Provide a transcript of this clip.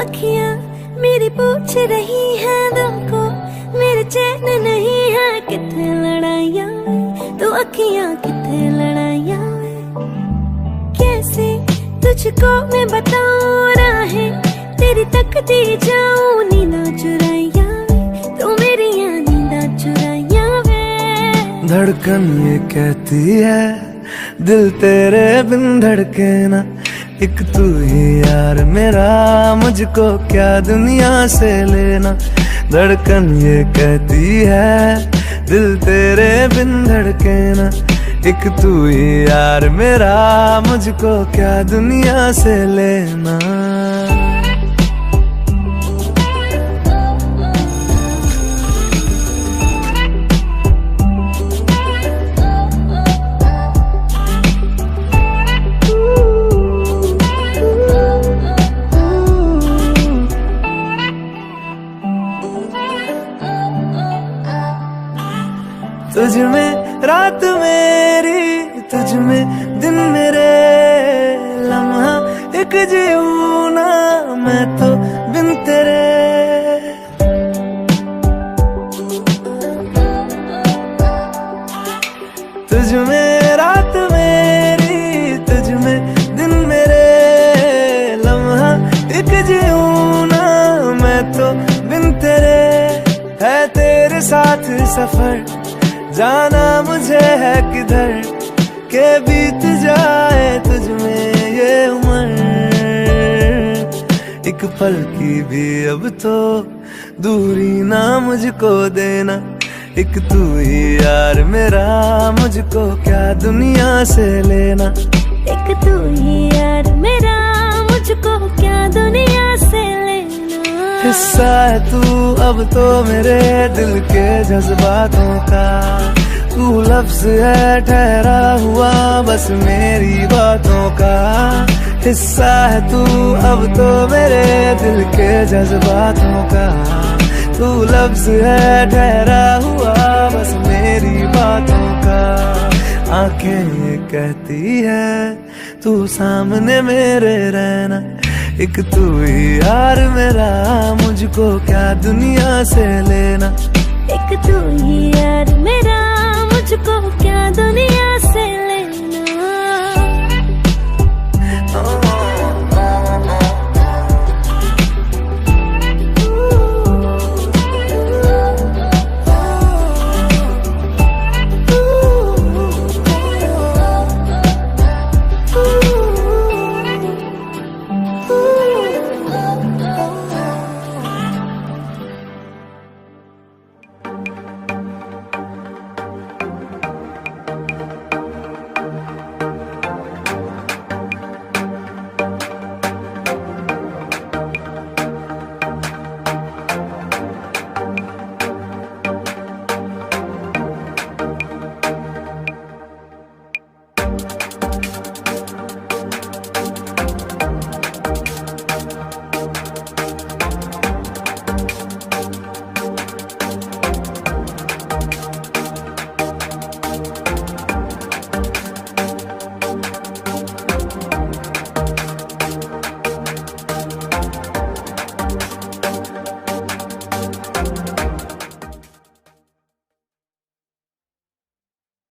अखियां मेरी पूछ रही हैं दिल को, मेरे चैन नहीं है किथे लड़ाइयां तो अखियां किथे लड़ाइयां। कैसे तुझको मैं बताऊं राहें तेरी तकती जाऊं, नींदा चुराइया तू मेरी नींदा चुराइया वे। धड़कन ये कहती है दिल तेरे बिन धड़के ना, एक तू ही यार मेरा, मुझको क्या दुनिया से लेना। धड़कन ये कहती है दिल तेरे बिन धड़के ना, एक तू ही यार मेरा, मुझको क्या दुनिया से लेना। तुझ में रात मेरी, तुझ में दिन मेरे, लम्हा एक जीऊं ना मैं तो बिन तेरे। तुझ में रात मेरी, तुझ में दिन मेरे, लम्हा एक जीऊं ना मैं तो बिन तेरे। है तेरे साथ सफर जाना मुझे है किधर, के बीत जाए तुझ में ये उम्र। एक पल की भी अब तो दूरी ना मुझको देना, एक तू ही यार मेरा, मुझको क्या दुनिया से लेना। एक तू ही यार मेरा, मुझको क्या दुनिया से लेना। हिस्सा है तू अब तो मेरे दिल के जज्बातों का, तू लफ्ज है ठहरा हुआ बस मेरी बातों का। हिस्सा है तू अब तो मेरे दिल के जज्बातों का, तू लफ्ज है ठहरा हुआ बस मेरी बातों का। आंखें ये कहती है तू सामने मेरे रहना, एक तू ही यार मेरा, मुझको क्या दुनिया से लेना। एक तू ही